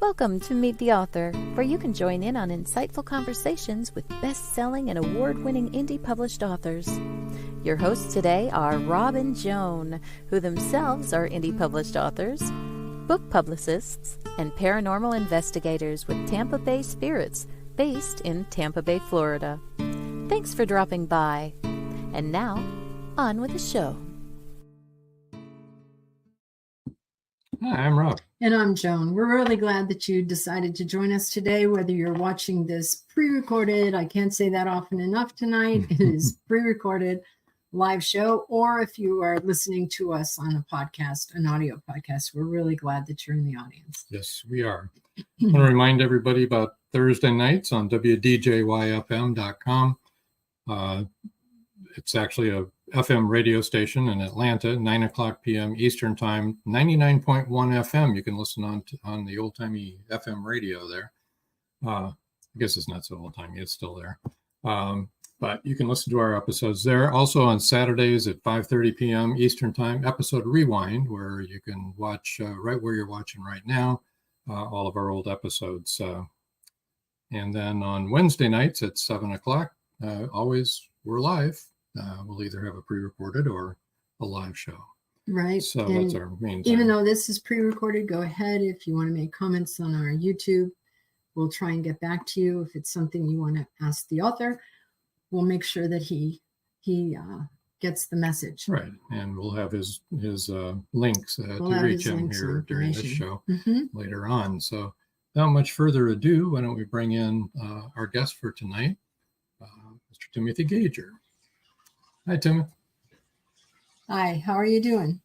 Welcome to Meet the Author, where you can join in on insightful conversations with best-selling and award-winning indie published authors. Your hosts today are Rob and Joan, who themselves are indie published authors, book publicists, and paranormal investigators with Tampa Bay Spirits, based in Tampa Bay, Florida. Thanks for dropping by. And now, on with the show. Hi, I'm Rob. And I'm Joan. We're really glad that you decided to join us today, whether you're watching this pre-recorded, I can't say that often enough tonight, it is pre-recorded live show, or if you are listening to us on a podcast, an audio podcast. We're really glad that you're in the audience. Yes, we are. I want to remind everybody about Thursday nights on WDJYFM.com. It's actually a FM radio station in Atlanta, 9 o'clock p.m. Eastern Time, 99.1 FM. You can listen on the old-timey FM radio there. I guess it's not so old-timey. It's still there. But you can listen to our episodes there. Also on Saturdays at 5:30 p.m. Eastern Time, episode Rewind, where you can watch right where you're watching right now, all of our old episodes. And then on Wednesday nights at 7 o'clock, always we're live. We'll either have a pre-recorded or a live show. Right. So and that's our main even time. though this is pre-recorded, go ahead. If you want to make comments on our YouTube, we'll try and get back to you. If it's something you want to ask the author, we'll make sure that he gets the message. Right. And we'll have his links to We'll have reach his him links here and during this information. show later on. So without much further ado, why don't we bring in our guest for tonight, Mr. Timothy Gager. Hi, Tim. Hi, how are you doing?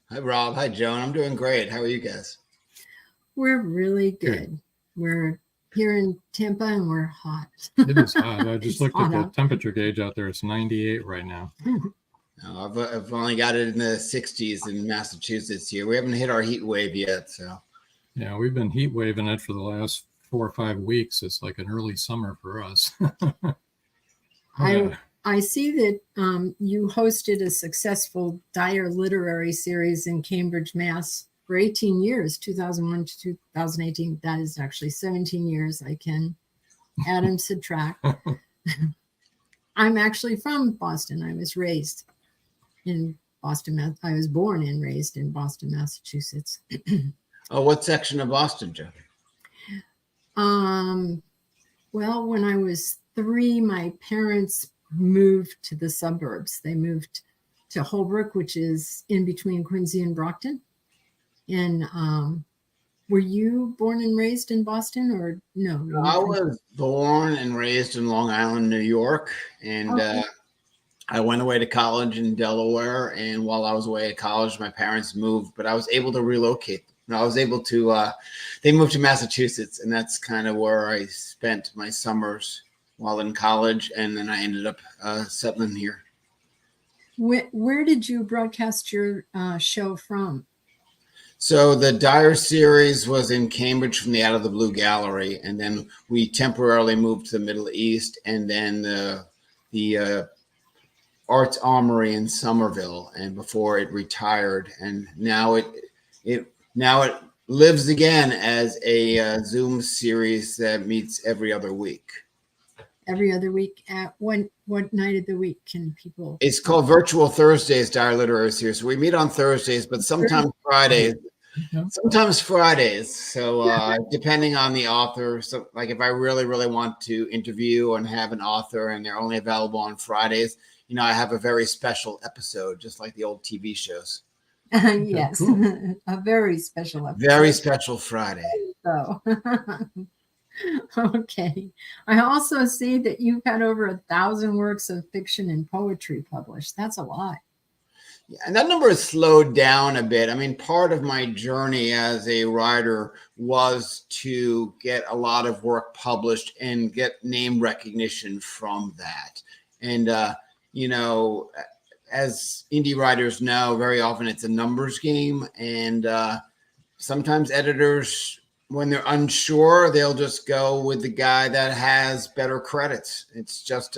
Hi, Rob. Hi, Joan. I'm doing great. How are you guys? We're really good. Good. We're here in Tampa and we're hot. It is hot. I just looked at the hot. temperature gauge out there. It's 98 right now. No, I've only got it in the 60s in Massachusetts here. We haven't hit our heat wave yet. So Yeah, we've been heat waving it for the last 4 or 5 weeks. It's like an early summer for us. I see that you hosted a successful Dyer literary series in Cambridge, Mass. for 18 years, 2001 to 2018. That is actually 17 years. I can add and subtract. I'm actually from Boston. I was raised in Boston. I was born and raised in Boston, Massachusetts. Oh, what section of Boston, Joe? Well, when I was 3, my parents moved to the suburbs. They moved to Holbrook, which is in between Quincy and Brockton. And were you born and raised in Boston or no? I was born and raised in Long Island, New York. And I went away to college in Delaware. And while I was away at college, my parents moved, but I was able to relocate. And I was able to, they moved to Massachusetts. And that's kind of where I spent my summers while in college, and then I ended up settling here. Where did you broadcast your show from? So the Dyer series was in Cambridge from the Out of the Blue Gallery, and then we temporarily moved to the Middle East, and then the Arts Armory in Somerville, and before it retired, and now it lives again as a Zoom series that meets every other week. Every other week at what night of the week can people? It's called Virtual Thursdays, Dyer Literary Series. So we meet on Thursdays, but sometimes Fridays. Sometimes Fridays. So depending on the author. So like if I really, really want to interview and have an author and they're only available on Fridays, I have a very special episode, just like the old TV shows. Yes, cool. A very special episode. Very special Friday. So, okay. I also see that you've had over 1,000 works of fiction and poetry published. That's a lot. Yeah, and that number has slowed down a bit. I mean, part of my journey as a writer was to get a lot of work published and get name recognition from that. And, as indie writers know, very often it's a numbers game. And sometimes editors, when they're unsure, they'll just go with the guy that has better credits. It's just,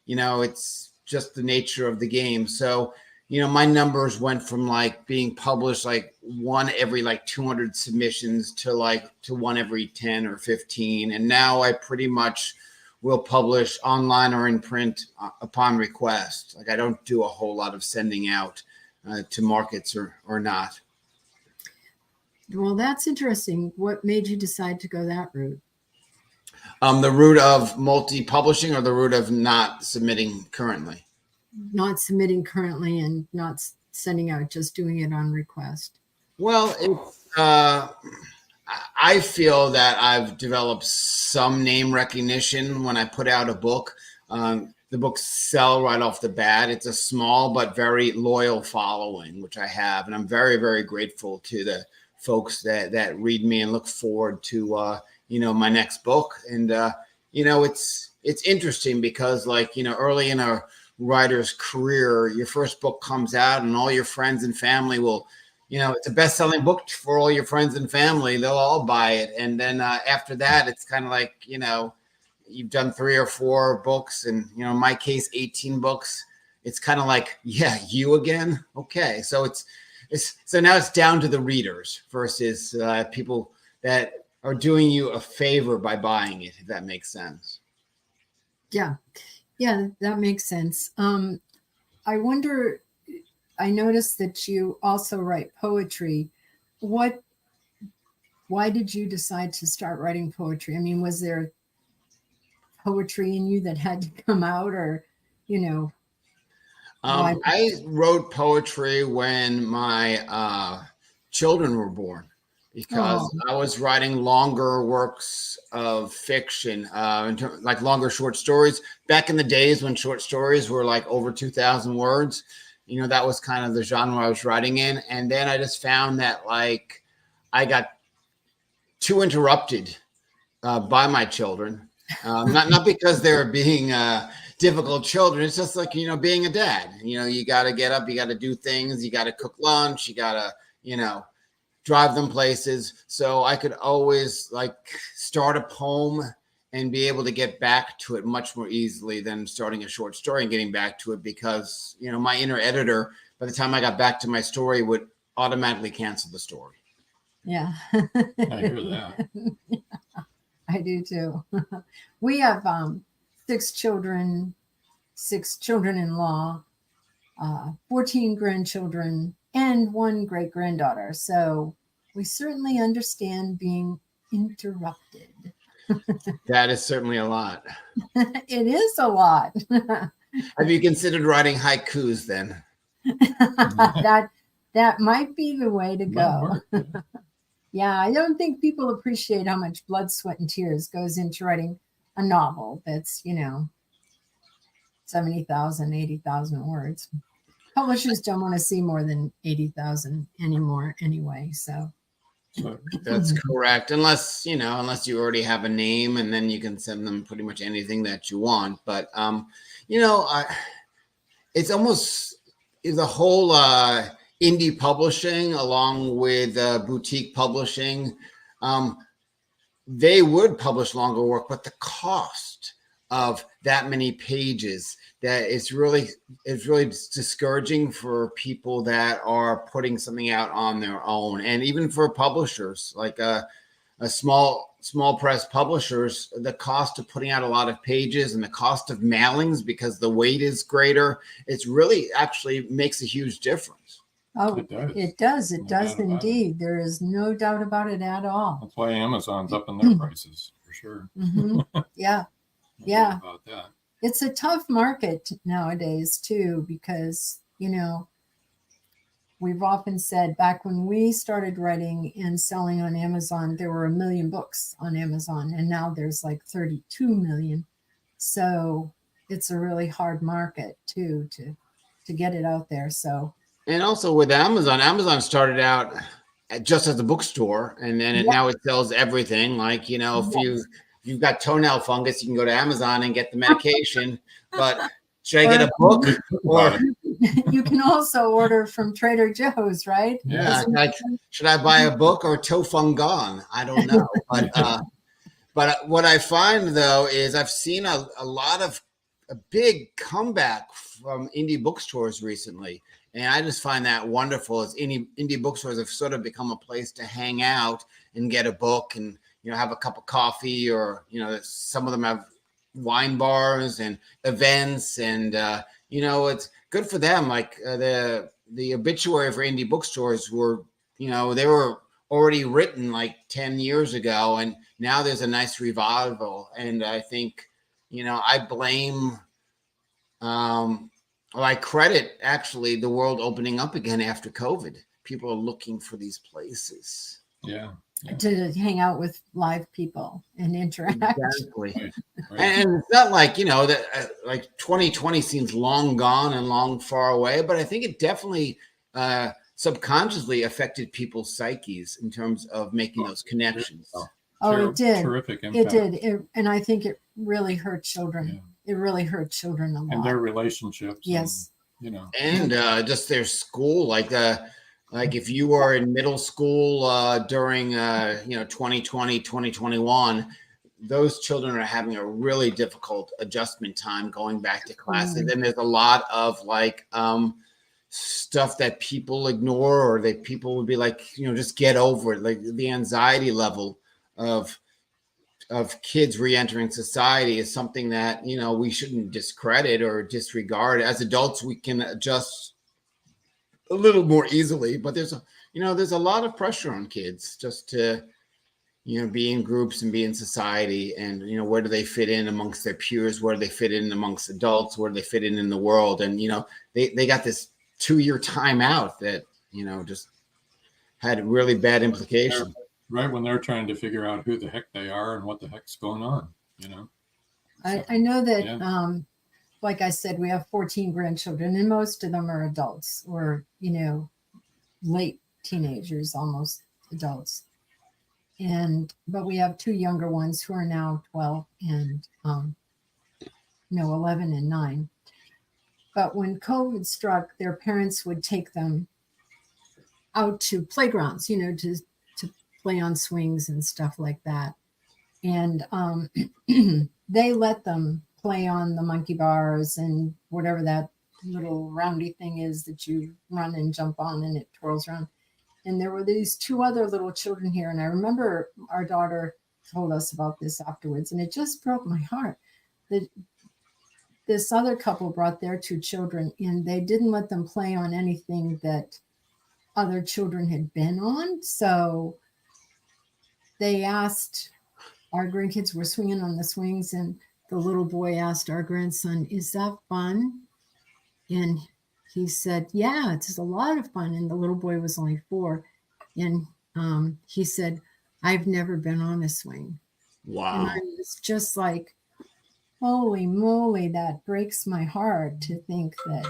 it's just the nature of the game. So, my numbers went from like being published like one every like 200 submissions to one every 10 or 15. And now I pretty much will publish online or in print upon request. Like I don't do a whole lot of sending out to markets or not. Well, that's interesting. What made you decide to go that route? The route of multi-publishing or the route of not submitting currently? Not submitting currently and not sending out, just doing it on request. Well, I feel that I've developed some name recognition when I put out a book. The books sell right off the bat. It's a small but very loyal following, which I have. And I'm very, very grateful to the folks that read me and look forward to, my next book. And, it's interesting because early in a writer's career, your first book comes out and all your friends and family will, it's a best-selling book for all your friends and family. They'll all buy it. And then after that, it's kind of like, you've done 3 or 4 books and, in my case, 18 books. It's kind of like, yeah, you again. Okay. So so now it's down to the readers versus people that are doing you a favor by buying it, if that makes sense. Yeah. Yeah, that makes sense. I wonder, I noticed that you also write poetry. Why did you decide to start writing poetry? I mean, was there poetry in you that had to come out or, I wrote poetry when my children were born because I was writing longer works of fiction, like longer short stories. Back in the days when short stories were like over 2,000 words, that was kind of the genre I was writing in. And then I just found that I got too interrupted by my children. Not because they're being difficult children. It's just like, being a dad, you got to get up, you got to do things, you got to cook lunch, you got to, drive them places. So I could always start a poem and be able to get back to it much more easily than starting a short story and getting back to it because, my inner editor, by the time I got back to my story, would automatically cancel the story. Yeah. I hear that. I do too. We have 6 children, 6 children-in-law, 14 grandchildren, and 1 great-granddaughter. So we certainly understand being interrupted. That is certainly a lot. It is a lot. Have you considered writing haikus then? That might be the way to go. Yeah, I don't think people appreciate how much blood, sweat, and tears goes into writing a novel that's, 70,000, 80,000 words. Publishers don't want to see more than 80,000 anymore anyway. So that's correct. Unless you already have a name and then you can send them pretty much anything that you want. But, it's almost the whole indie publishing along with boutique publishing. They would publish longer work, but the cost of that many pages that it's really discouraging for people that are putting something out on their own, and even for publishers like a small press publishers, the cost of putting out a lot of pages and the cost of mailings because the weight is greater. It's really actually makes a huge difference. Oh, It does. it does. It No does doubt about it. indeed. There is no doubt about it at all. That's why Amazon's up in their prices for sure. Mhm. Yeah. No Yeah. doubt about that. It's a tough market nowadays too, because, we've often said back when we started writing and selling on Amazon, there were 1 million books on Amazon, and now there's like 32 million. So it's a really hard market too to get it out there. So And also with Amazon started out just as a bookstore, and then now it sells everything. Like, if you've got toenail fungus, you can go to Amazon and get the medication. But should I get a book? Or you can also order from Trader Joe's, right? yeah, like, should I buy a book or Tofungon? I don't know. But what I find though is I've seen a big comeback from indie bookstores recently. And I just find that wonderful, as indie bookstores have sort of become a place to hang out and get a book and, have a cup of coffee, or, some of them have wine bars and events, and, it's good for them. Like the obituary for indie bookstores were, they were already written like 10 years ago, and now there's a nice revival. And I think, I blame, I credit actually the world opening up again after COVID. People are looking for these places. Yeah. To hang out with live people and interact. Exactly. Right. And it's not like, that like 2020 seems long gone and long far away, but I think it definitely subconsciously affected people's psyches in terms of making those connections. Oh, it did. Terrific impact. It did. And I think it really hurt children. Yeah. It really hurt children a lot. And their relationships. Yes. And just their school, like if you were in middle school during 2020, 2021, those children are having a really difficult adjustment time going back to classes. And there's a lot of stuff that people ignore, or that people would be like, just get over it. Like the anxiety level of kids re-entering society is something that, we shouldn't discredit or disregard. As adults, we can adjust a little more easily, but there's a lot of pressure on kids just to, be in groups and be in society, and, where do they fit in amongst their peers? Where do they fit in amongst adults? Where do they fit in the world? And, they got this 2-year timeout that, just had really bad implications. Right, when they're trying to figure out who the heck they are and what the heck's going on, I know that, like I said, we have 14 grandchildren, and most of them are adults, or, late teenagers, almost adults. But we have 2 younger ones who are now 12 and 11 and 9. But when COVID struck, their parents would take them out to playgrounds, to play on swings and stuff like that. And they let them play on the monkey bars and whatever that little roundy thing is that you run and jump on and it twirls around. And there were these 2 other little children here. And I remember our daughter told us about this afterwards, and it just broke my heart that this other couple brought their 2 children, and they didn't let them play on anything that other children had been on. So they asked, our grandkids were swinging on the swings, and the little boy asked our grandson, "Is that fun?" And he said, "Yeah, it's a lot of fun." And the little boy was only 4. And he said, "I've never been on a swing." Wow. And I was just like, holy moly, that breaks my heart to think that,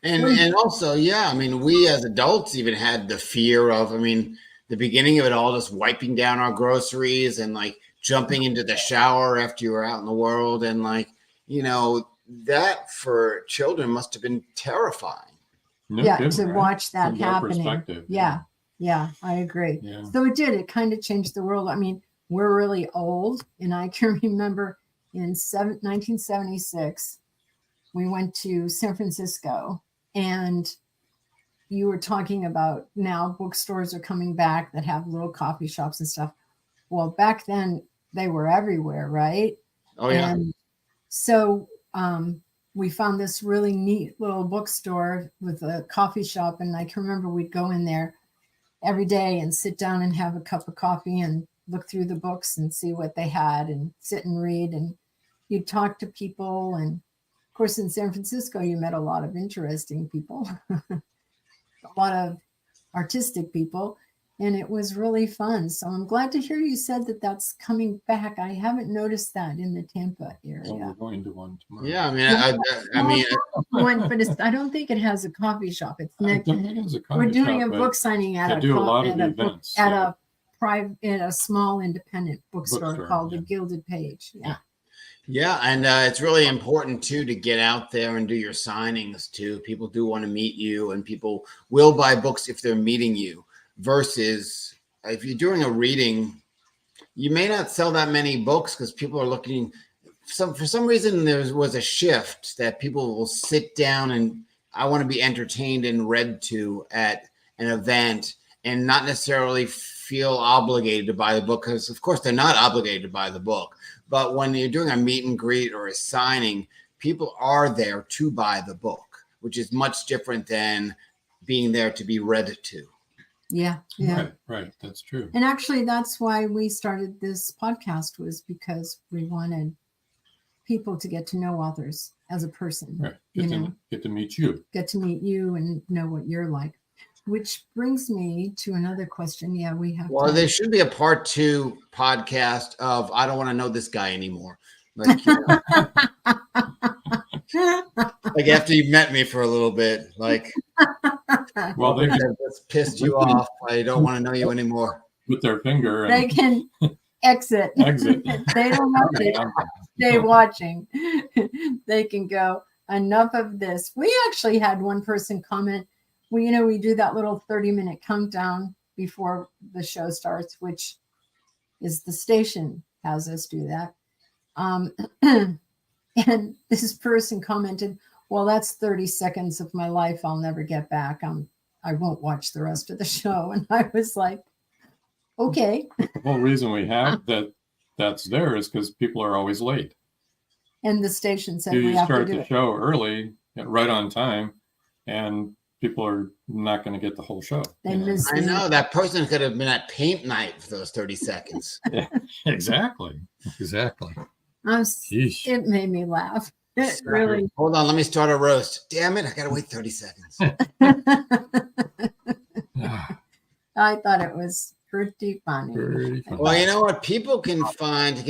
And also, we as adults even had the fear of, the beginning of it all, just wiping down our groceries and like jumping into the shower after you were out in the world. And that for children must have been terrifying. To watch that From their happening. perspective, Yeah, I agree. Yeah. So it did. It kind of changed the world. We're really old, and I can remember in 1976, we went to San Francisco, and you were talking about now bookstores are coming back that have little coffee shops and stuff. Well, back then they were everywhere, right? Oh, yeah. And so we found this really neat little bookstore with a coffee shop. And I can remember we'd go in there every day and sit down and have a cup of coffee and look through the books and see what they had and sit and read. And you'd talk to people. And of course, in San Francisco, you met a lot of interesting people, a lot of artistic people. And it was really fun. So I'm glad to hear you said that that's coming back. I haven't noticed that in the Tampa area. Well, we're going to one tomorrow. Yeah, I mean, one, but I don't think it has a coffee shop. It's next. We're doing a book signing at a small independent bookstore called the Gilded Page. Yeah. Yeah, and it's really important too to get out there and do your signings too. People do want to meet you, and people will buy books if they're meeting you. Versus if you're doing a reading, you may not sell that many books because people are looking. For some reason, there was a shift that people will sit down and I want to be entertained and read to at an event and not necessarily feel obligated to buy the book, because of course they're not obligated to buy the book. But when you're doing a meet and greet or a signing, people are there to buy the book, which is much different than being there to be read to. Yeah. Right. That's true. And actually, that's why we started this podcast, was because we wanted people to get to know authors as a person. Right. Get to meet you and know what you're like. Which brings me to another question. Yeah, we have. Well, there should be a part 2 podcast of I don't want to know this guy anymore. Like, like after you met me for a little bit, like, well, they can just pissed you off. I don't want to know you anymore. Put their finger. And they can exit. They don't have to stay watching. They can go, enough of this. We actually had one person comment. We do that little 30-minute countdown before the show starts, which is the station has us do that. And this person commented, well, that's 30 seconds of my life I'll never get back. I won't watch the rest of the show. And I was like, okay. The whole reason we have that's there is because people are always late. And the station said you start the show early, right on time, and people are not going to get the whole show. I know that person could have been at paint night for those 30 seconds. Yeah, exactly. It made me laugh. It really. Hold on, let me start a roast. Damn it, I gotta wait 30 seconds. I thought it was pretty funny. Well, you know what? People can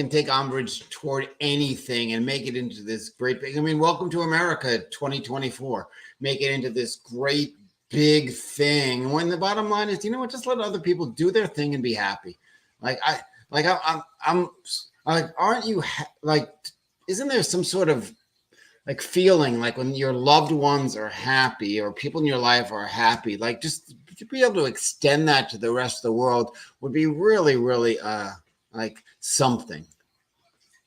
take umbrage toward anything and make it into this great big. I mean, welcome to America 2024. Make it into this great big thing. When the bottom line is, you know what? Just let other people do their thing and be happy. I'm like, aren't you like? Isn't there some sort of like feeling like when your loved ones are happy or people in your life are happy, like just to be able to extend that to the rest of the world would be really, really like something.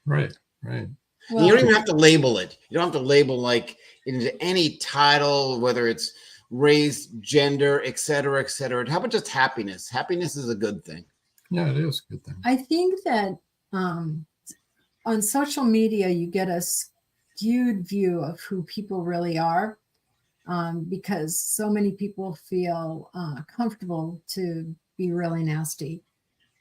Right. Well, you don't even have to label it. You don't have to label like into any title, whether it's race, gender, et cetera, et cetera. How about just happiness? Happiness is a good thing. Yeah, it is a good thing. I think that on social media, you get a skewed view of who people really are, because so many people feel comfortable to be really nasty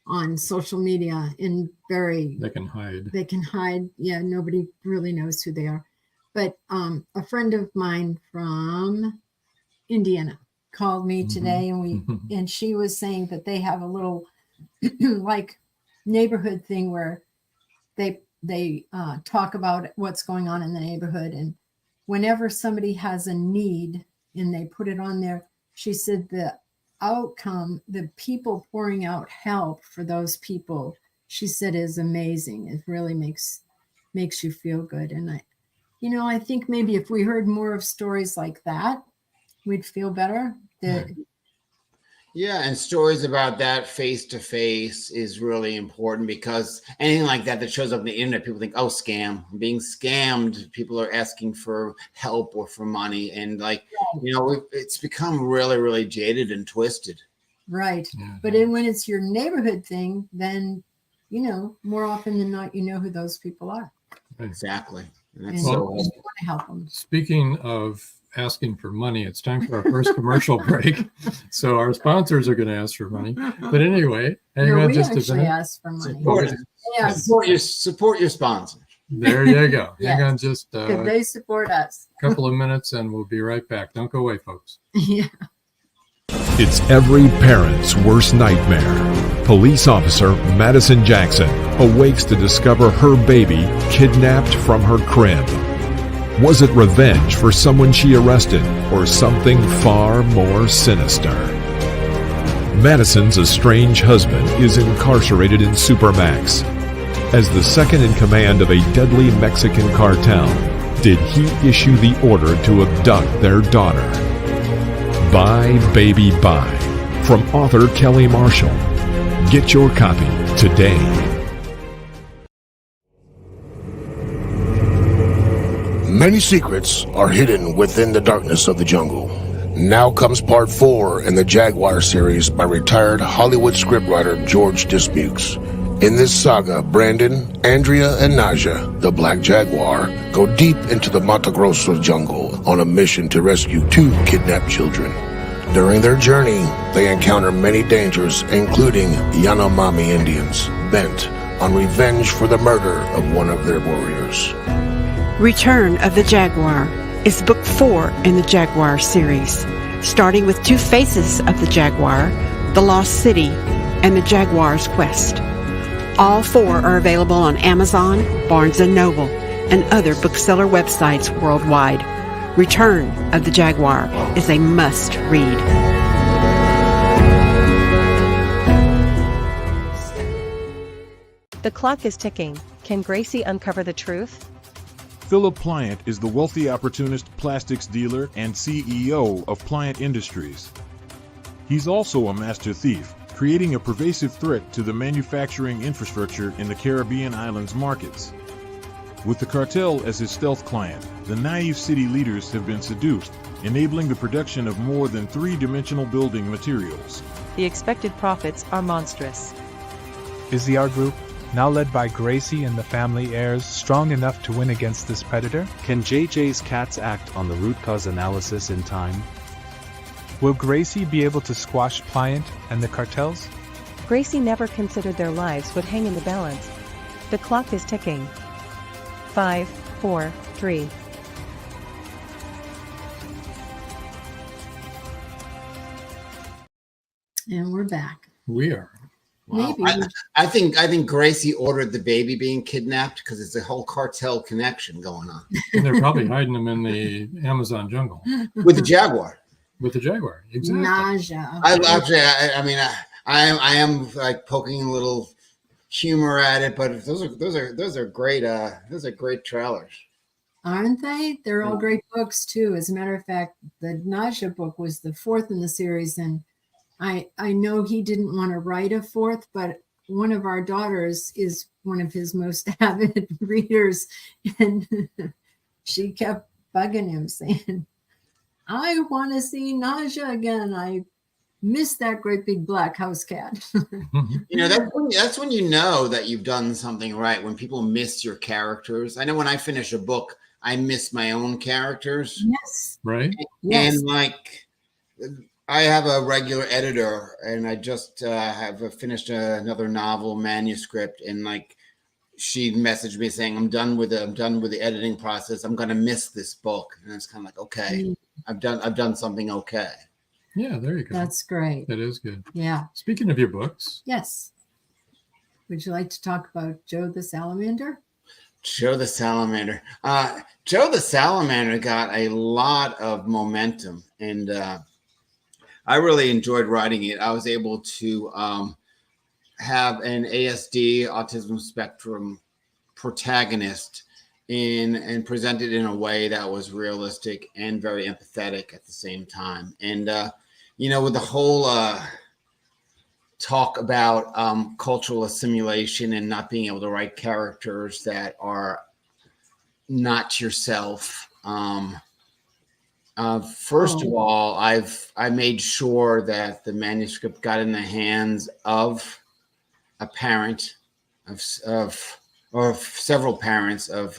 on social media they can hide. Yeah, nobody really knows who they are. But a friend of mine from Indiana called me today, and she was saying that they have a little like neighborhood thing where they talk about what's going on in the neighborhood, and whenever somebody has a need and they put it on there, she said the outcome, the people pouring out help for those people, she said, is amazing. It really makes you feel good. And I think maybe if we heard more of stories like that, we'd feel better. Yeah, and stories about that face to face is really important, because anything like that shows up on the internet, people think, oh, scam. I'm being scammed. People are asking for help or for money. And it's become really, really jaded and twisted. Right. Yeah. But when it's your neighborhood thing, then, more often than not, you know who those people are. Exactly. And And that's we so want to help them. Speaking of asking for money, it's time for our first commercial break. So our sponsors are going to ask for money. But anyway, hang on we just a actually minute. ask for money. Yes. Support your sponsor. There you go. Yes. Hang on just Could they support us? a couple of minutes and we'll be right back. Don't go away, folks. Yeah. It's every parent's worst nightmare. Police officer Madison Jackson awakes to discover her baby kidnapped from her crib. Was it revenge for someone she arrested or something far more sinister? Madison's estranged husband is incarcerated in Supermax. As the second in command of a deadly Mexican cartel, did he issue the order to abduct their daughter? Bye, Baby, Bye, from author Kelly Marshall. Get your copy today. Many secrets are hidden within the darkness of the jungle. Now comes part 4 in the Jaguar series by retired Hollywood scriptwriter George Dismukes. In this saga, Brandon, Andrea, and Naja, the Black Jaguar, go deep into the Mato Grosso jungle on a mission to rescue 2 kidnapped children. During their journey, they encounter many dangers, including Yanomami Indians, bent on revenge for the murder of one of their warriors. Return of the Jaguar is book 4 in the Jaguar series, starting with 2 faces of the Jaguar, the Lost City, and the Jaguar's Quest. All 4 are available on Amazon, Barnes & Noble, and other bookseller websites worldwide. Return of the Jaguar is a must-read. The clock is ticking. Can Gracie uncover the truth? Philip Pliant is the wealthy opportunist plastics dealer and CEO of Pliant Industries. He's also a master thief, creating a pervasive threat to the manufacturing infrastructure in the Caribbean islands markets. With the cartel as his stealth client, the naive city leaders have been seduced, enabling the production of more than 3-dimensional building materials. The expected profits are monstrous. Is the art group, now led by Gracie and the family heirs, strong enough to win against this predator? Can JJ's cats act on the root cause analysis in time? Will Gracie be able to squash Pliant and the cartels? Gracie never considered their lives would hang in the balance. The clock is ticking. 5, 4, 3. And we're back. We are. Wow. Maybe. I think Gracie ordered the baby being kidnapped because it's a whole cartel connection going on And they're probably hiding them in the Amazon jungle with the Jaguar. with the Jaguar. Exactly. Nausea. I am like poking a little humor at it, but those are great trailers. Aren't they? They're all great books too. As a matter of fact, the Nausea book was the 4th in the series, and I know he didn't want to write a 4th, but one of our daughters is one of his most avid readers, and she kept bugging him saying, I want to see Nausea again. I miss that great big black house cat. That's when you know that you've done something right, when people miss your characters. I know when I finish a book, I miss my own characters. Yes. Right. Yes. And like I have a regular editor, and I just have finished another novel manuscript, and like she messaged me saying, I'm done with the editing process. I'm gonna miss this book. And it's kind of like, okay, I've done something okay. Yeah, there you go. That's great. That is good. Yeah. Speaking of your books. Yes. Would you like to talk about Joe the Salamander? Joe the Salamander. Joe the Salamander got a lot of momentum, and I really enjoyed writing it. I was able to have an ASD, autism spectrum protagonist and present it in a way that was realistic and very empathetic at the same time. And, with the whole talk about cultural assimilation and not being able to write characters that are not yourself. First of all, I made sure that the manuscript got in the hands of a parent or several parents of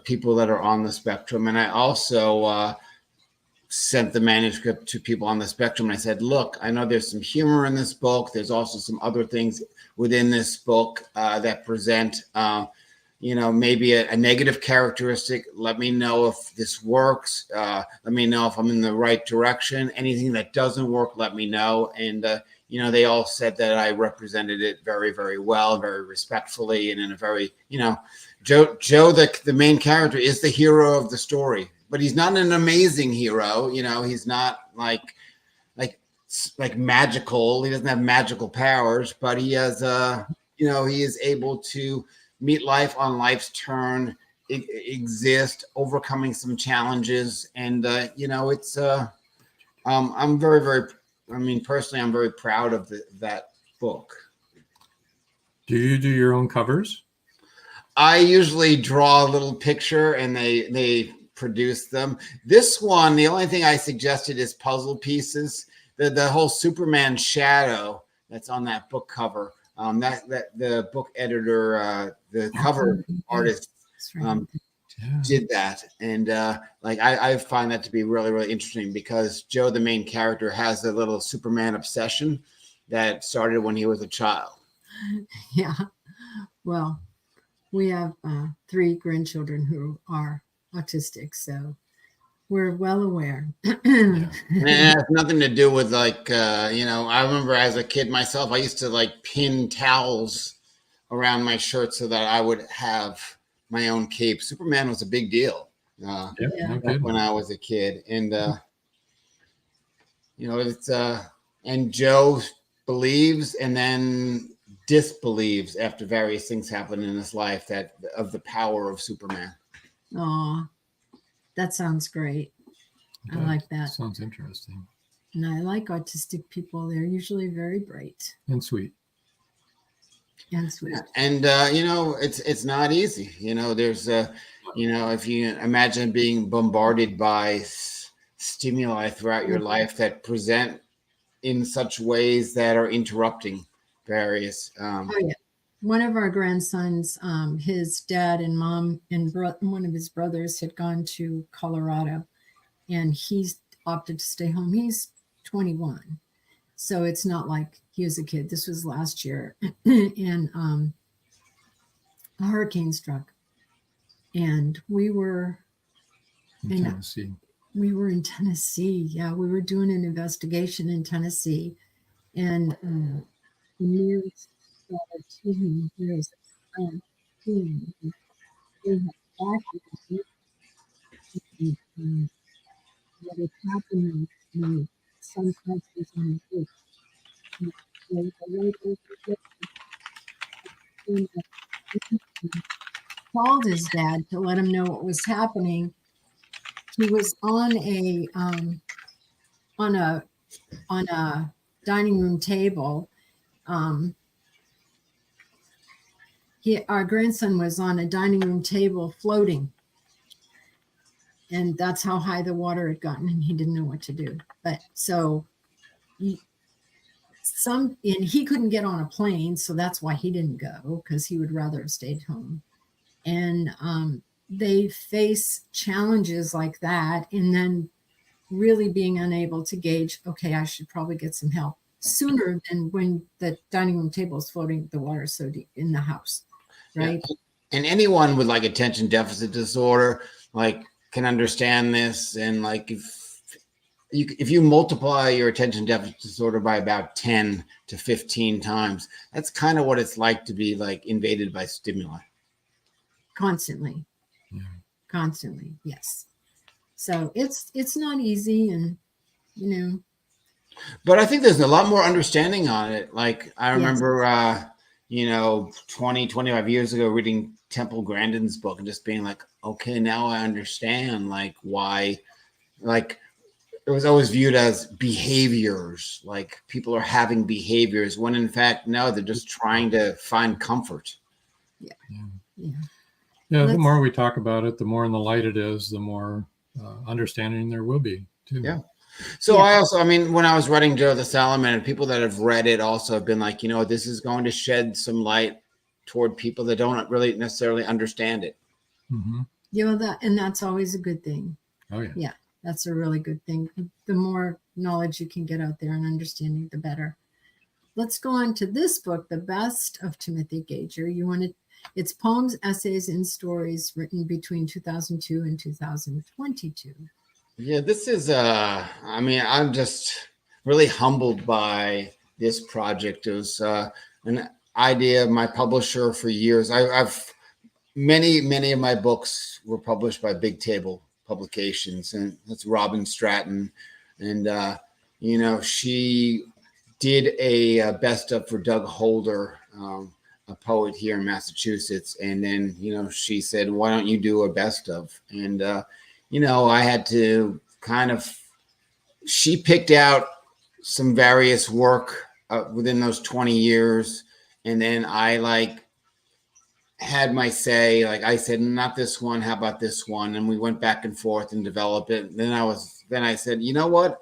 people that are on the spectrum. And I also sent the manuscript to people on the spectrum. And I said, look, I know there's some humor in this book. There's also some other things within this book that present, maybe a negative characteristic. Let me know if this works. Let me know if I'm in the right direction. Anything that doesn't work, let me know. And, they all said that I represented it very, very well, very respectfully, and in a very, Joe, the main character, is the hero of the story. But he's not an amazing hero. He's not like magical. He doesn't have magical powers, but he has, he is able to meet life on life's turn, exist, overcoming some challenges. And, it's, I'm very, very, personally, I'm very proud of that book. Do you do your own covers? I usually draw a little picture and they produce them. This one, the only thing I suggested is puzzle pieces. The whole Superman shadow that's on that book cover. That the book editor, the cover artist, did that, and I find that to be really, really interesting because Joe, the main character, has a little Superman obsession that started when he was a child. Yeah, well, we have 3 grandchildren who are autistic, so we're well aware. And it has nothing to do with I remember as a kid myself, I used to pin towels around my shirt so that I would have my own cape. Superman was a big deal when I was a kid. And, it's, and Joe believes and then disbelieves after various things happen in his life of the power of Superman. Oh, that sounds great. I like that. Sounds interesting. And I like autistic people. They're usually very bright and sweet. And sweet. And it's not easy. There's if you imagine being bombarded by stimuli throughout your life that present in such ways that are interrupting various. One of our grandsons, his dad and mom and one of his brothers had gone to Colorado, and he's opted to stay home. He's 21, so it's not like he was a kid. This was last year, and a hurricane struck, and we were in Tennessee. We were in Tennessee. Yeah, we were doing an investigation in Tennessee, and the news started to me. There's what had happened in some countries in the called his dad to let him know what was happening. He was on a dining room table. Our grandson was on a dining room table floating. And that's how high the water had gotten, and he didn't know what to do. But so he couldn't get on a plane, so that's why he didn't go, because he would rather have stayed home. And they face challenges like that, and then really being unable to gauge, okay, I should probably get some help sooner than when the dining room table is floating, the water so deep in the house, right? Yeah. And anyone with attention deficit disorder, can understand this. And if you multiply your attention deficit disorder by about 10 to 15 times, that's kind of what it's like to be invaded by stimuli. Constantly. Yes. So it's not easy, and but I think there's a lot more understanding on it. I remember 25 years ago reading Temple Grandin's book and just being okay, now I understand why it was always viewed as behaviors, people are having behaviors, when in fact no, they're just trying to find comfort. The more we talk about it, the more in the light it is, the more understanding there will be too. So I also, when I was writing Joe the Salamander, people that have read it also have been this is going to shed some light toward people that don't really necessarily understand it. Mm-hmm. That's always a good thing. Oh, yeah. Yeah, that's a really good thing. The more knowledge you can get out there and understanding, the better. Let's go on to this book, The Best of Timothy Gager. It's poems, essays, and stories written between 2002 and 2022. Yeah, this is, I'm just really humbled by this project. It was an idea of my publisher for years. Many of my books were published by Big Table Publications, and that's Robin Stratton. And, she did a best of for Doug Holder, a poet here in Massachusetts. And then, she said, why don't you do a best of? And, I had to she picked out some various work within those 20 years. And then I had my say, I said, not this one, how about this one? And we went back and forth and developed it. Then I said, you know what?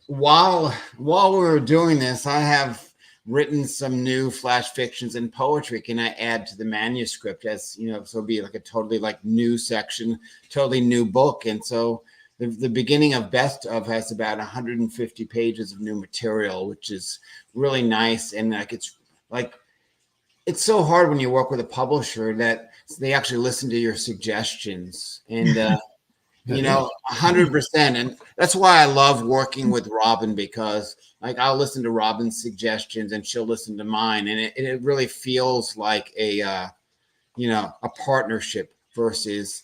While we were doing this, I have written some new flash fictions and poetry. Can I add to the manuscript as, so it'd be a totally new section, totally new book. And so the beginning of Best of has about 150 pages of new material, which is really nice. And it's so hard when you work with a publisher that they actually listen to your suggestions and, 100%. And that's why I love working with Robin, because I'll listen to Robin's suggestions and she'll listen to mine. And it really feels like a partnership versus,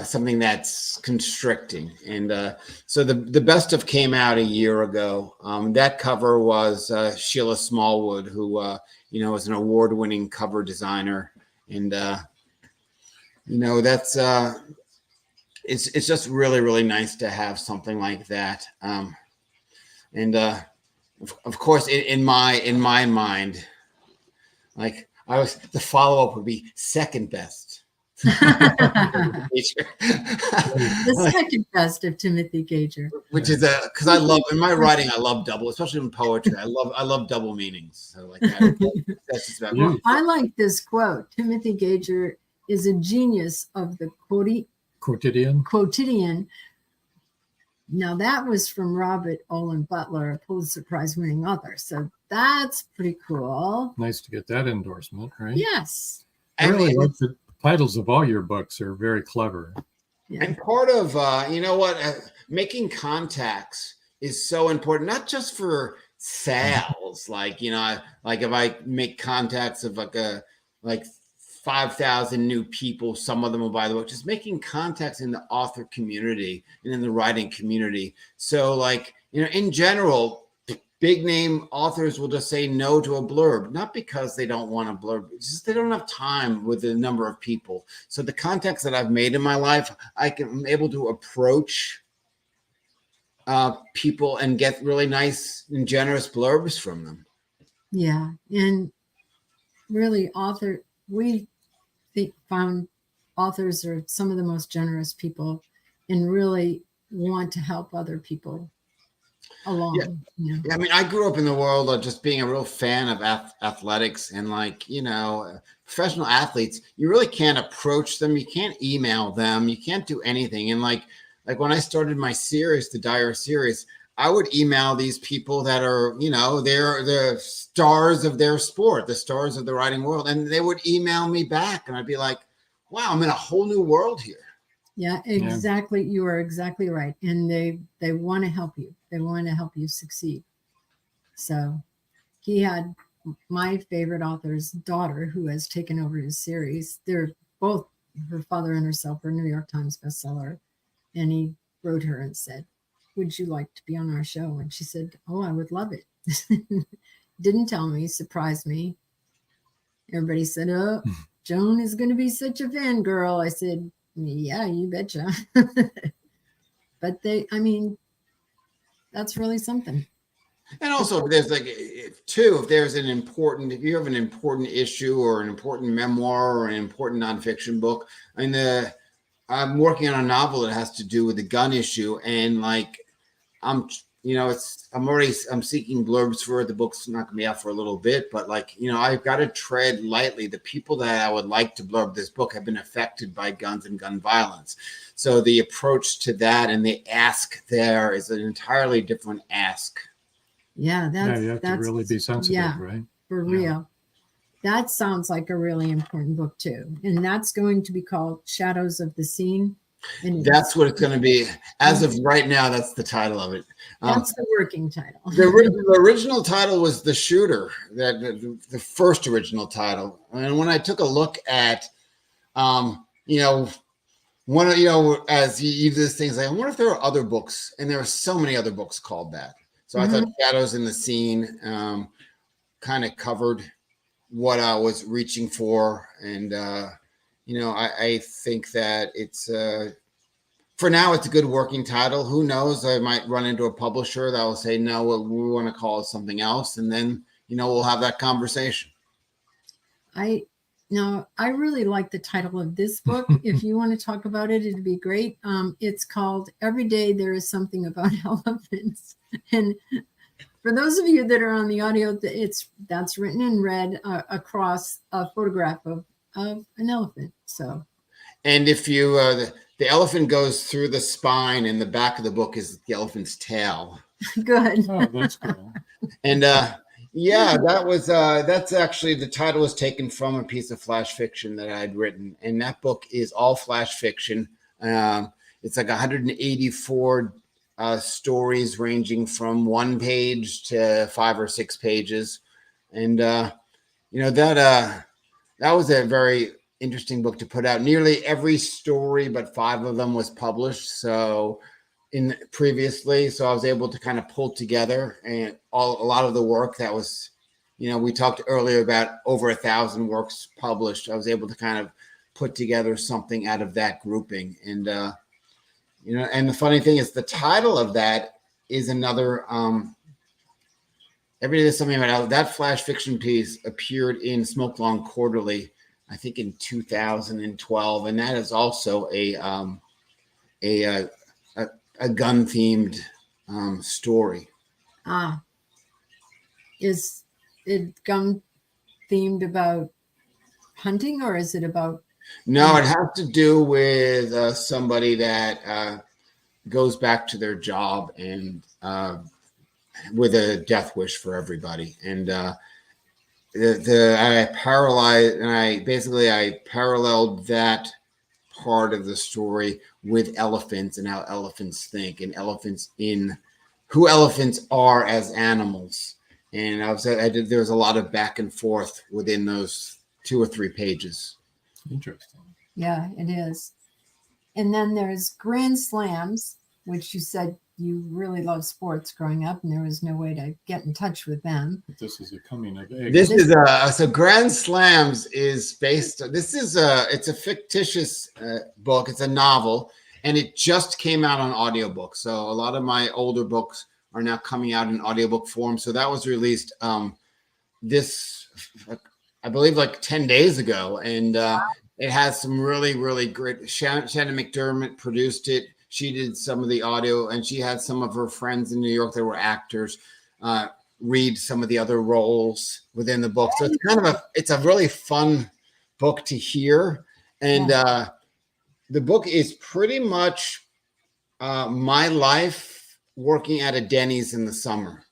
something that's constricting. And so the Best of came out a year ago. That cover was Sheila Smallwood, who, is an award-winning cover designer. And, that's it's just really, really nice to have something like that. And of course, in my mind, the follow-up would be second best. The second best of Timothy Gager, which is because I love in my writing, I love double, especially in poetry. I love double meanings. So that's just about well, I like this quote. Timothy Gager is a genius of the quotidian. Now that was from Robert Olin Butler, a Pulitzer Prize winning author. So that's pretty cool. Nice to get that endorsement, right? Yes. I really like the titles of all your books are very clever. Yeah. And part of, making contacts is so important, not just for sales. If I make contacts of 5,000 new people, some of them will buy the book, just making contacts in the author community and in the writing community. So in general, big name authors will just say no to a blurb, not because they don't want a blurb, it's just they don't have time with the number of people. So the contacts that I've made in my life, I'm able to approach people and get really nice and generous blurbs from them. Yeah. And really we found authors are some of the most generous people and really want to help other people along. Yeah. I mean, I grew up in the world of just being a real fan of athletics and professional athletes. You really can't approach them. You can't email them. You can't do anything. And like when I started my series, the Dyer series, I would email these people that are, they're the stars of their sport, the stars of the writing world. And they would email me back and I'd be like, wow, I'm in a whole new world here. Yeah, exactly. You are exactly right. And they want to help you. They want to help you succeed. So he had my favorite author's daughter who has taken over his series. They're both, her father and herself, are New York Times bestseller. And he wrote her and said, would you like to be on our show? And she said, oh, I would love it. Didn't tell me, surprised me. Everybody said, oh, Joan is going to be such a fangirl. I said, yeah, you betcha. But that's really something. And also, if you have an important issue or an important memoir or an important nonfiction book, I'm working on a novel that has to do with the gun issue, and I'm I'm seeking blurbs for it. The book's not going to be out for a little bit, but I've got to tread lightly. The people that I would like to blurb this book have been affected by guns and gun violence. So the approach to that and the ask there is an entirely different ask. Yeah, you have to really be sensitive, right? For real. That sounds like a really important book too. And that's going to be called Shadows of the Scene. And that's what it's going to be. As of right now, that's the title of it. That's the working title. The original title was The Shooter, the first original title. And when I took a look at, as you this things, I wonder if there are other books, and there are so many other books called that. So I thought Shadows in the Scene kind of covered what I was reaching for. And, I think that it's, for now, it's a good working title. Who knows? I might run into a publisher that will say, no, we want to call it something else. And then, we'll have that conversation. I really like the title of this book. If you want to talk about it, it'd be great. It's called Every Day There Is Something About Elephants. And for those of you that are on the audio, that's written in red across a photograph of an elephant. So, and if you the elephant goes through the spine, and the back of the book is the elephant's tail. Good. Oh, that's cool. And that's actually, the title was taken from a piece of flash fiction that I had written, and that book is all flash fiction. It's like 184 stories ranging from 1 page to 5 or 6 pages. And, that was a very interesting book to put out. Nearly every story, but 5 of them was published. So previously, so I was able to kind of pull together and a lot of the work that was, we talked earlier about over 1,000 works published. I was able to kind of put together something out of that grouping. And, and the funny thing is the title of that is another, Every Day There's Something About that flash fiction piece appeared in Smoke Long Quarterly, I think in 2012. And that is also a gun-themed story. Is it gun-themed about hunting, or is it about... No, it has to do with somebody that goes back to their job and with a death wish for everybody. And I paralleled that part of the story with elephants and how elephants think, and who elephants are as animals. And there was a lot of back and forth within those 2 or 3 pages. Interesting. Yeah, it is. And then there's Grand Slams, which you said you really loved sports growing up, and there was no way to get in touch with them. But this is a coming of age. So Grand Slams is based. It's a fictitious book. It's a novel, and it just came out on audiobook. So a lot of my older books are now coming out in audiobook form. So that was released I believe like 10 days ago. And it has some really, really great, Shannon McDermott produced it. She did some of the audio, and she had some of her friends in New York that were actors read some of the other roles within the book. So it's a really fun book to hear. And the book is pretty much my life working at a Denny's in the summer.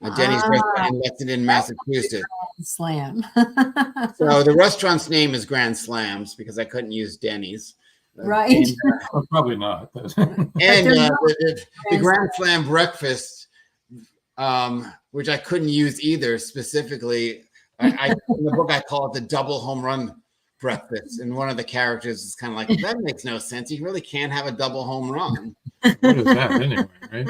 A Denny's restaurant in Lexington, Massachusetts. Slam. So the restaurant's name is Grand Slams because I couldn't use Denny's. Right. And, well, probably not. And the Grand Slam breakfast, which I couldn't use either specifically. In the book, I call it the double home run breakfast. And one of the characters is kind of like, that makes no sense. You really can't have a double home run. What is that anyway, right?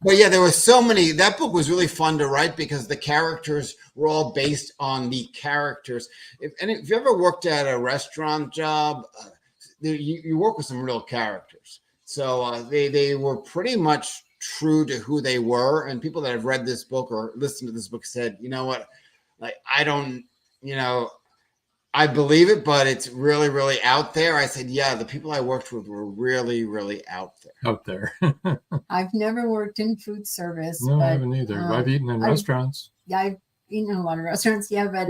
But yeah, there were so many. That book was really fun to write because the characters were all based on the characters. If you ever worked at a restaurant job, you work with some real characters. So they were pretty much true to who they were. And people that have read this book or listened to this book said, you know what, like I I believe it, but it's really, really out there. I said, yeah, the people I worked with were really, really out there. Out there. I've never worked in food service. No, but, I haven't either. I've eaten in restaurants. Yeah, I've eaten in a lot of restaurants. Yeah, but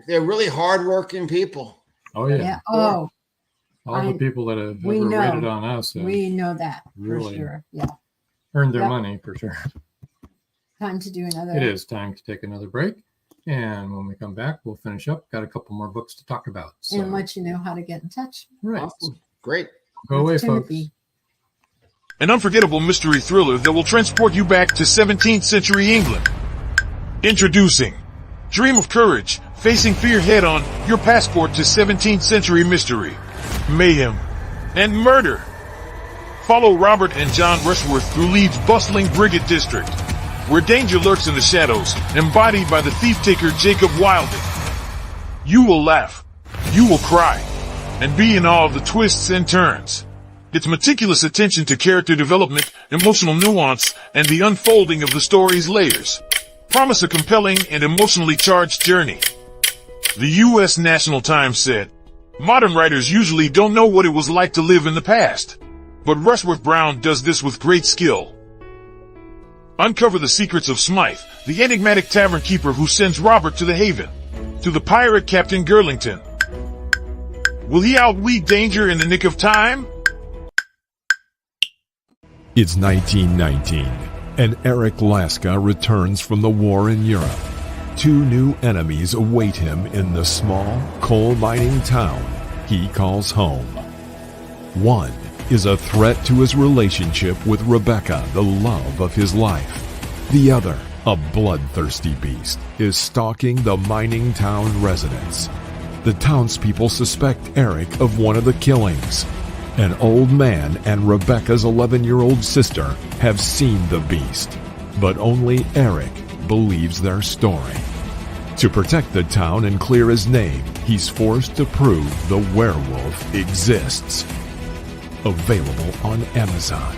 they're really hardworking people. Oh, yeah. Oh, all the people that have ever rated on us. We know that really for sure. Yeah. Earned their money for sure. Time to do another. It is time to take another break. And when we come back, we'll finish up. Got a couple more books to talk about. So. And let you know how to get in touch. Right. Awesome. Great. Go away, Timothy. folks. An unforgettable mystery thriller that will transport you back to 17th century England. Introducing Dream of Courage, facing fear head on, your passport to 17th century mystery, mayhem, and murder. Follow Robert and John Rushworth through Leeds' bustling Briggate district, where danger lurks in the shadows, embodied by the thief-taker Jacob Wilding. You will laugh, you will cry, and be in awe of the twists and turns. Its meticulous attention to character development, emotional nuance, and the unfolding of the story's layers promise a compelling and emotionally charged journey. The U.S. National Times said, modern writers usually don't know what it was like to live in the past, but Rushworth Brown does this with great skill. Uncover the secrets of Smythe, the enigmatic tavern keeper who sends Robert to the Haven, to the pirate Captain Girlington. Will he outweed danger in the nick of time? It's 1919, and Eric Laska returns from the war in Europe. Two new enemies await him in the small, coal-mining town he calls home. One is a threat to his relationship with Rebecca, the love of his life. The other, a bloodthirsty beast, is stalking the mining town residents. The townspeople suspect Eric of one of the killings. An old man and Rebecca's 11-year-old sister have seen the beast, but only Eric believes their story. To protect the town and clear his name, he's forced to prove the werewolf exists. Available on Amazon.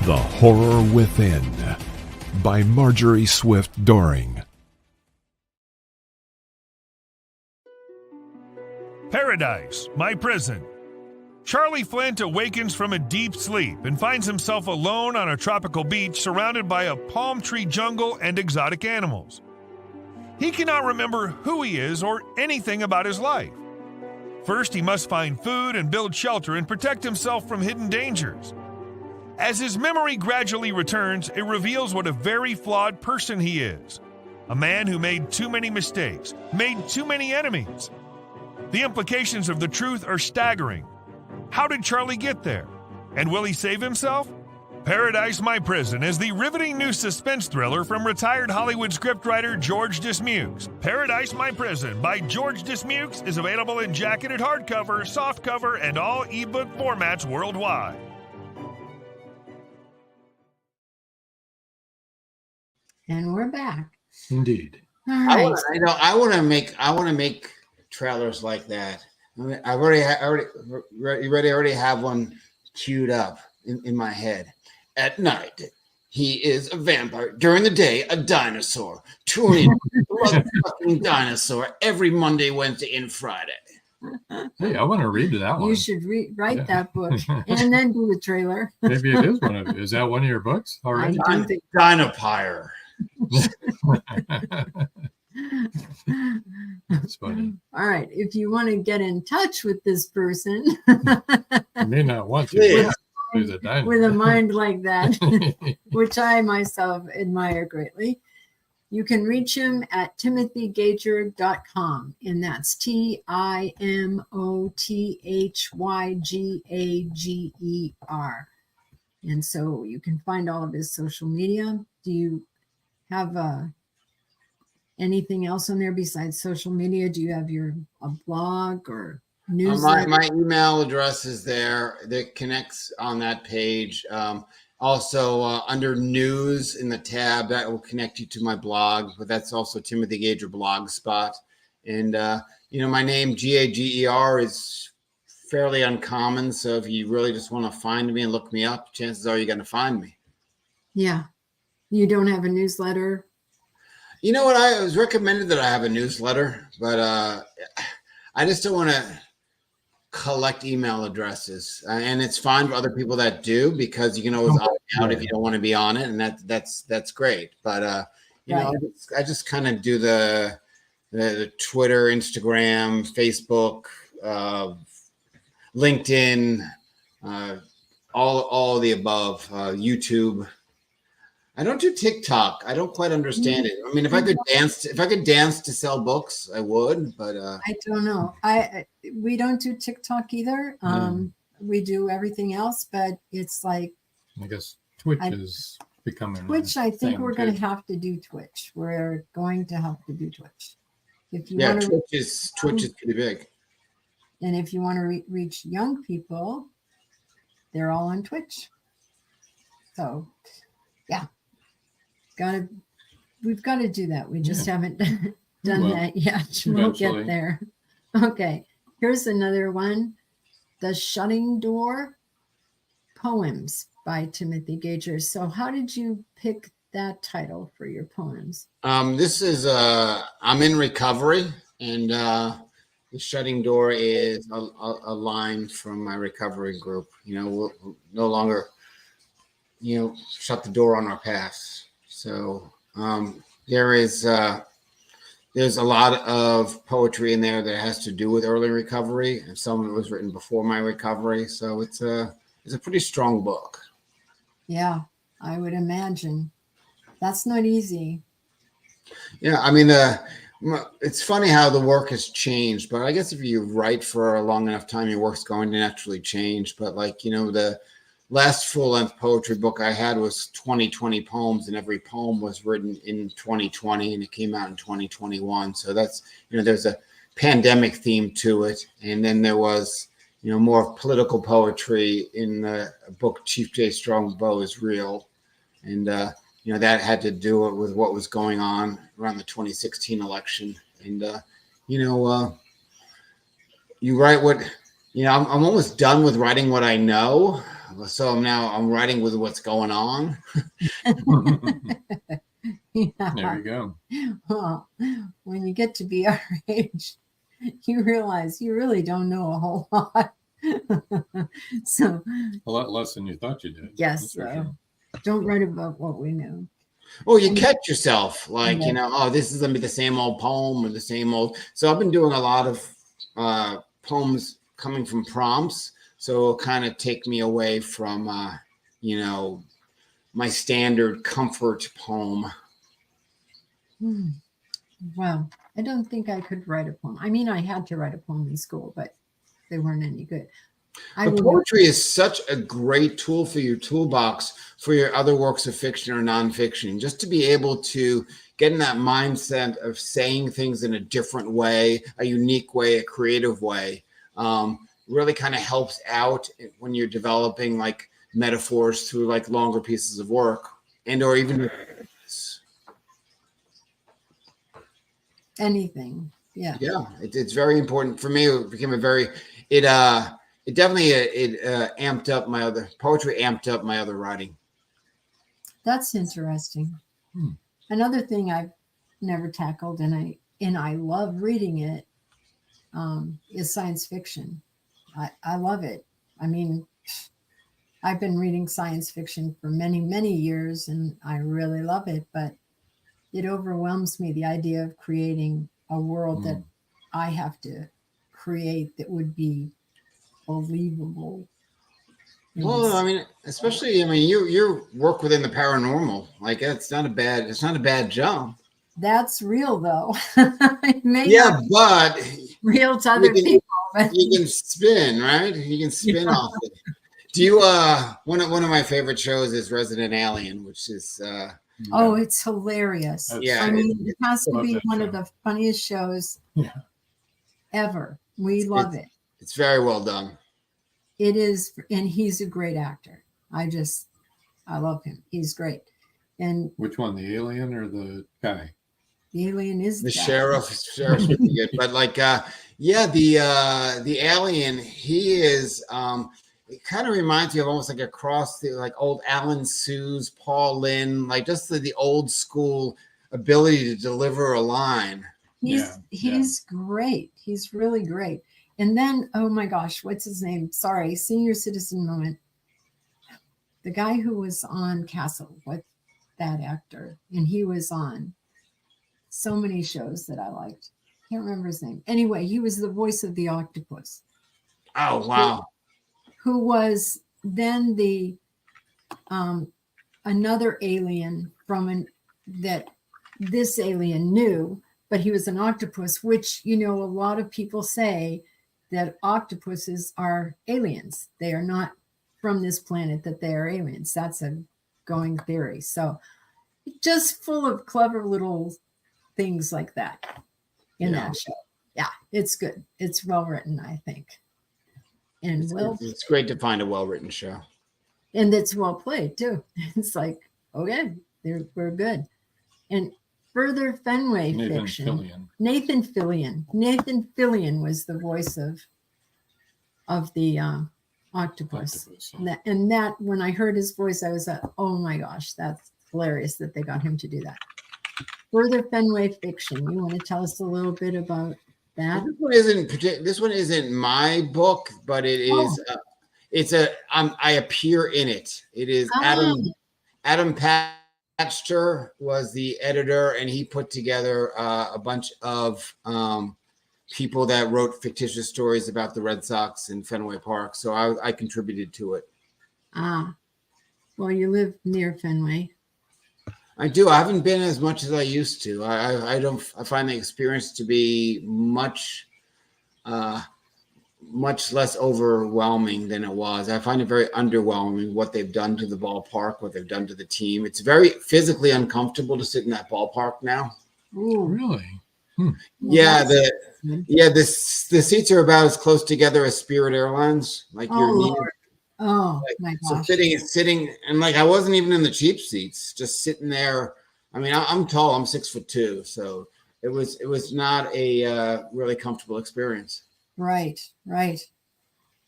The Horror Within by Marjorie Swift Doring. Paradise, my prison. Charlie Flint awakens from a deep sleep and finds himself alone on a tropical beach surrounded by a palm tree jungle and exotic animals. He cannot remember who he is or anything about his life. First, he must find food and build shelter and protect himself from hidden dangers. As his memory gradually returns, it reveals what a very flawed person he is. A man who made too many mistakes, made too many enemies. The implications of the truth are staggering. How did Charlie get there? And will he save himself? Paradise, My Prison is the riveting new suspense thriller from retired Hollywood scriptwriter George Dismukes. Paradise, My Prison by George Dismukes is available in jacketed hardcover, softcover, and all ebook formats worldwide. And we're back. Indeed. All right. I want to make trailers like that. I mean, I already have one queued up in my head. At night, he is a vampire. During the day, a dinosaur. Tune in, blood-sucking dinosaur every Monday, Wednesday, and Friday. Hey, I want to read that one. You should write that book and then do the trailer. Maybe it is one of. Is that one of your books already? Dinopire. That's funny. All right. If you want to get in touch with this person, you may not want to. With a mind like that, which I myself admire greatly, you can reach him at timothygager.com, and that's TIMOTHYGAGER. And so you can find all of his social media. Do you have anything else on there besides social media? Do you have a blog or newsletter? My email address is there. That connects on that page. Also, under news in the tab, that will connect you to my blog. But that's also Timothy Gager Blogspot. And my name Gager is fairly uncommon. So if you really just want to find me and look me up, chances are you're going to find me. Yeah, you don't have a newsletter. You know what? I was recommended that I have a newsletter, but I just don't want to collect email addresses, and it's fine for other people that do, because you can always opt out if you don't want to be on it, and that's great. But you know, I just kind of do the Twitter, Instagram, Facebook, LinkedIn, all of the above, YouTube. I don't do TikTok. I don't quite understand it. I mean, if I could dance to sell books, I would, but I don't know. We don't do TikTok either. We do everything else, but it's like, I guess Twitch is becoming Twitch. I think we're going to have to do Twitch. We're going to have to do Twitch. If you want to, Twitch is pretty big. And if you want to reach young people, they're all on Twitch. So, yeah. We've got to do that. We just haven't done that yet. We'll get there. Okay. Here's another one. The Shutting Door Poems by Timothy Gager. So how did you pick that title for your poems? This is I'm in recovery, and the shutting door is a line from my recovery group. You know, we'll no longer, you know, shut the door on our past. So there's a lot of poetry in there that has to do with early recovery, and some of it was written before my recovery. So it's a pretty strong book. Yeah, I would imagine. That's not easy. Yeah, I mean, it's funny how the work has changed, but I guess if you write for a long enough time, your work's going to naturally change. But like, you know, the last full-length poetry book I had was 2020 poems, and every poem was written in 2020, and it came out in 2021. So that's, you know, there's a pandemic theme to it. And then there was, you know, more political poetry in the book Chief J. Strong Bow is Real. And, you know, that had to do with what was going on around the 2016 election. And, you know, you write what, you know, I'm almost done with writing what I know. So I'm writing with what's going on. Yeah. There you go. Well, when you get to be our age, you realize you really don't know a whole lot. So A lot less than you thought you did. yes, don't write about what we know. Well, you catch yourself like, you know, oh, this is going to be the same old poem or the same old. So I've been doing a lot of poems coming from prompts. So it'll kind of take me away from, you know, my standard comfort poem. Well, I don't think I could write a poem. I mean, I had to write a poem in school, but they weren't any good. But poetry is such a great tool for your toolbox for your other works of fiction or nonfiction, just to be able to get in that mindset of saying things in a different way, a unique way, a creative way. Really kind of helps out when you're developing like metaphors through like longer pieces of work and or even anything. Yeah. Yeah, it's very important for me. It became it definitely amped up my other poetry, amped up my other writing. That's interesting. Another thing I've never tackled, and I love reading it, is science fiction. I love it. I mean, I've been reading science fiction for many, many years, and I really love it, but it overwhelms me, the idea of creating a world that I have to create that would be believable. Well, I mean, especially, I mean, you work within the paranormal. Like, it's not a bad job. That's real, though. But real to other people. But you can spin, right? You can spin off it. Do you? One of my favorite shows is Resident Alien, which is. Oh, it's hilarious. Yeah, I mean, it has to be one of the funniest shows ever. We love it. It's very well done. It is, and he's a great actor. I love him. He's great. And which one, the alien or the guy? The alien is the sheriff. Sheriff's pretty good, but like, the alien. He is. It kind of reminds me of almost like a cross, like old Alan Seuss, Paul Lynde, like just the old school ability to deliver a line. He's great. He's really great. And then, oh my gosh, what's his name? Sorry, senior citizen moment. The guy who was on Castle, what that actor, and he was on so many shows that I liked. Can't remember his name. Anyway, he was the voice of the octopus. Oh wow! Who was then the another alien that this alien knew, but he was an octopus, which, you know, a lot of people say that octopuses are aliens. They are not from this planet, that they are aliens. That's a going theory. So just full of clever little things like that in that show. Yeah, it's good. It's well written, I think. And it's great to find a well-written show. And it's well played too. It's like, okay, we're good. And further Fenway fiction. Nathan Fillion. Nathan Fillion was the voice of the octopus. And that when I heard his voice, I was like, oh my gosh, that's hilarious that they got him to do that. Further Fenway fiction. You want to tell us a little bit about that? This one isn't my book, but it is. I appear in it. It is Adam Patcher was the editor, and he put together a bunch of people that wrote fictitious stories about the Red Sox in Fenway Park. So I contributed to it. Well, you live near Fenway. I do. I haven't been as much as I used to. I find the experience to be much less overwhelming than it was. I find it very underwhelming what they've done to the ballpark, what they've done to the team. It's very physically uncomfortable to sit in that ballpark now. Ooh. Really? Yeah, the seats are about as close together as Spirit Airlines. Like your knee. Oh my gosh! So sitting, and like I wasn't even in the cheap seats, just sitting there. I mean, I'm tall. I'm 6'2", so it was not a really comfortable experience. Right.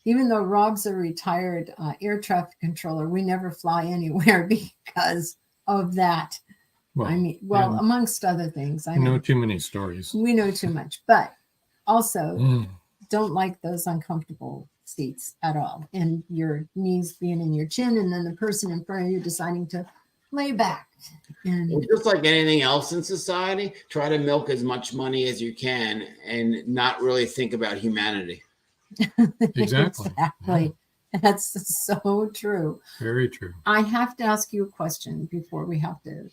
Even though Rob's a retired air traffic controller, we never fly anywhere because of that. Well, amongst other things. I know too many stories. We know too much, but also don't like those uncomfortable seats at all, and your knees being in your chin, and then the person in front of you deciding to lay back. And just like anything else in society, try to milk as much money as you can and not really think about humanity. Exactly. That's so true. Very true. I have to ask you a question before we have to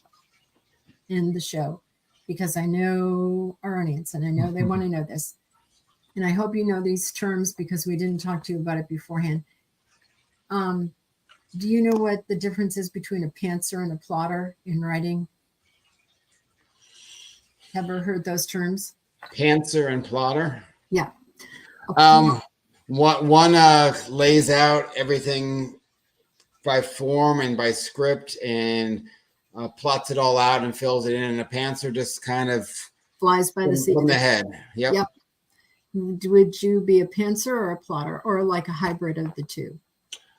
end the show, because I know our audience and I know they want to know this. And I hope you know these terms because we didn't talk to you about it beforehand. Do you know what the difference is between a pantser and a plotter in writing? Ever heard those terms? Pantser and plotter? Yeah. One lays out everything by form and by script and plots it all out and fills it in. And a pantser just kind of flies by the seat from the head. Yep. Would you be a pantser or a plotter, or like a hybrid of the two?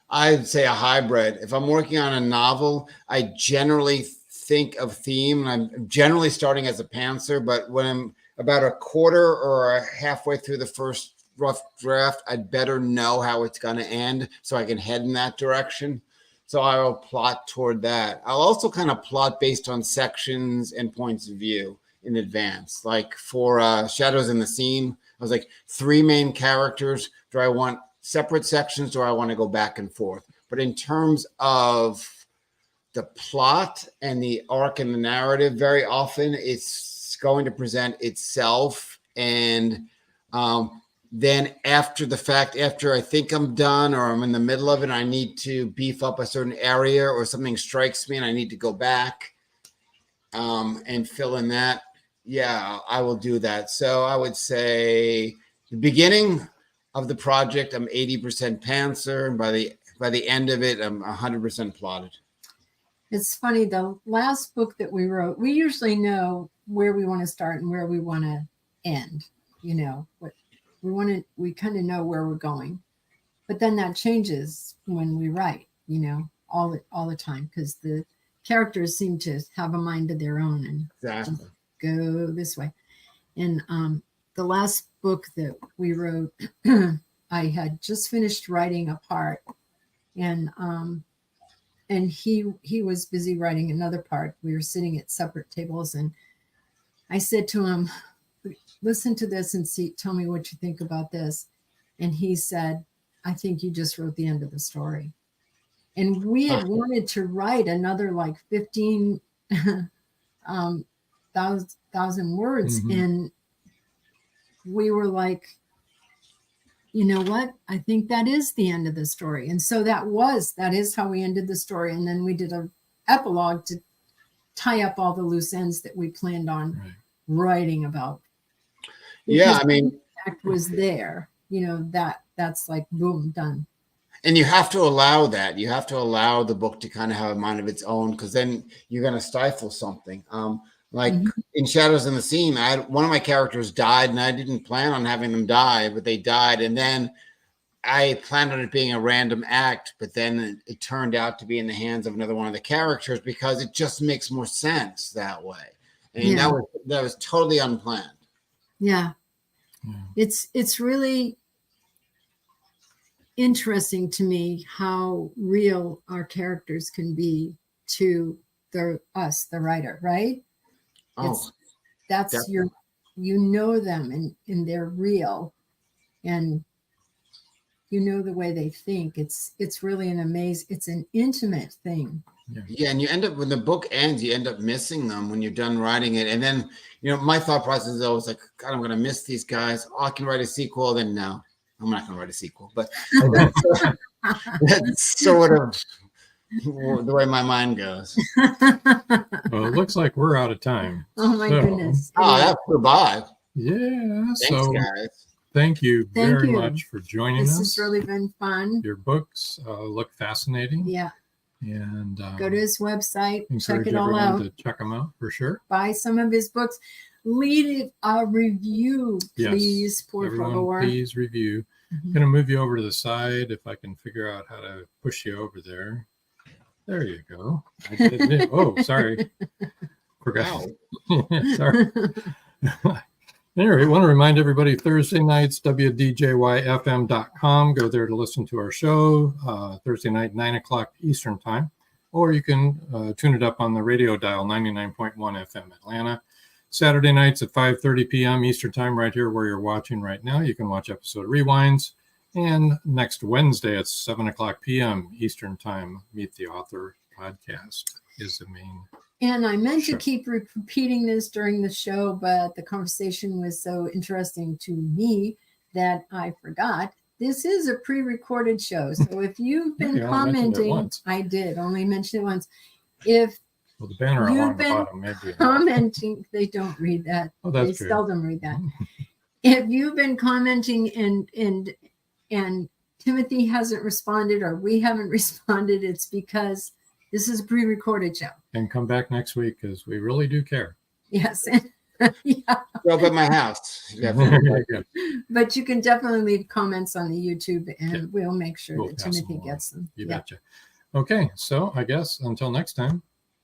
I'd say a hybrid. If I'm working on a novel, I generally think of theme. I'm generally starting as a pantser, but when I'm about a quarter or halfway through the first rough draft, I'd better know how it's going to end so I can head in that direction. So I will plot toward that. I'll also kind of plot based on sections and points of view in advance. Like for Shadows in the Seam, I was like 3 main characters. Do I want separate sections? Do I want to go back and forth? But in terms of the plot and the arc and the narrative, very often it's going to present itself. And then after the fact, after I think I'm done or I'm in the middle of it, I need to beef up a certain area or something strikes me and I need to go back and fill in that. Yeah, I will do that. So I would say the beginning of the project, I'm 80% pantser, and by the end of it, I'm 100% plotted. It's funny, the last book that we wrote, we usually know where we want to start and where we want to end. You know, what we kind of know where we're going, but then that changes when we write. You know, all the time, because the characters seem to have a mind of their own and exactly. Go this way. And the last book that we wrote, I had just finished writing a part, and he was busy writing another part. We were sitting at separate tables, and I said to him, listen to this and tell me what you think about this. And he said, I think you just wrote the end of the story. And we had wanted to write another like 15,000 words. Mm-hmm. And we were like, you know what? I think that is the end of the story. And so that is how we ended the story. And then we did an epilogue to tie up all the loose ends that we planned on writing about. Yeah, I mean, the impact was there, you know, that's like boom, done. and you have to allow that. You have to allow the book to kind of have a mind of its own, because then you're going to stifle something. Like in Shadows in the Seam, one of my characters died, and I didn't plan on having them die, but they died. And then I planned on it being a random act, but then it turned out to be in the hands of another one of the characters, because it just makes more sense that way. And that was totally unplanned. Yeah. It's really interesting to me how real our characters can be to us, the writer, right? That's definitely. you know them and they're real, and you know the way they think. It's really it's an intimate thing. Yeah, and you end up, when the book ends, you end up missing them when you're done writing it. And then, you know, my thought process is always like, God, I'm going to miss these guys. Oh, I can write a sequel. Then no, I'm not going to write a sequel. But that's sort of the way my mind goes. Well, it looks like we're out of time. Oh my goodness. Oh, that's goodbye. Yeah. Thanks, guys. Thank you very much for joining us. This has really been fun. Your books look fascinating. Yeah. And go to his website, check it all everyone out. to check them out for sure. Buy some of his books. Leave a review, please. Yes. Everyone, please review. I'm going to move you over to the side if I can figure out how to push you over there. There you go. I did. Oh, sorry. Forgot. Sorry. Anyway, I want to remind everybody, Thursday nights, WDJYFM.com. Go there to listen to our show, Thursday night, 9 o'clock Eastern time. Or you can tune it up on the radio dial, 99.1 FM Atlanta. Saturday nights at 5:30 p.m. Eastern time, right here where you're watching right now. You can watch episode rewinds. And next Wednesday at 7 o'clock p.m. Eastern time, Meet the Author podcast is the main. And I meant to keep repeating this during the show, but the conversation was so interesting to me that I forgot. This is a pre-recorded show. So if you've been commenting, I did only mention it once. If the banner you've along been the bottom, maybe commenting, they don't read that. Oh, that's they true. Seldom read that. If you've been commenting and Timothy hasn't responded or we haven't responded, it's because this is a pre-recorded show. And come back next week because we really do care. Yes. Go up at my house. But you can definitely leave comments on the YouTube, and we'll make sure that Timothy gets them. You betcha. Okay, so I guess until next time.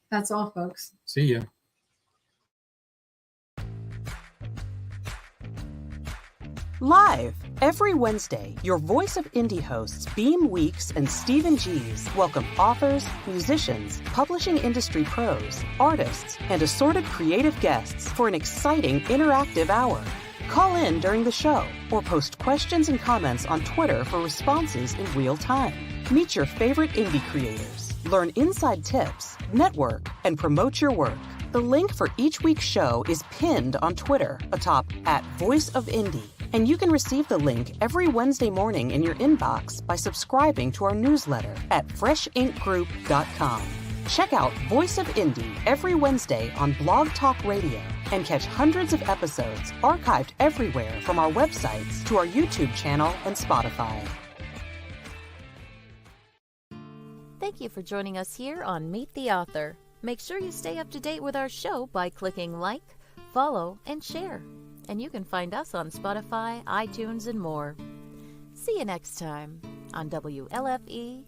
That's all, folks. See ya. Live every Wednesday, your Voice of Indie hosts Beam Weeks and Stephen Gees welcome authors, musicians, publishing industry pros, artists, and assorted creative guests for an exciting interactive hour. Call in during the show or post questions and comments on Twitter for responses in real time. Meet your favorite indie creators, learn inside tips, network, and promote your work. The link for each week's show is pinned on Twitter atop @VoiceOfIndie. And you can receive the link every Wednesday morning in your inbox by subscribing to our newsletter at freshinkgroup.com. Check out Voice of Indie every Wednesday on Blog Talk Radio and catch hundreds of episodes archived everywhere from our websites to our YouTube channel and Spotify. Thank you for joining us here on Meet the Author. Make sure you stay up to date with our show by clicking like, follow, and share. And you can find us on Spotify, iTunes, and more. See you next time on WLFE-DV.com.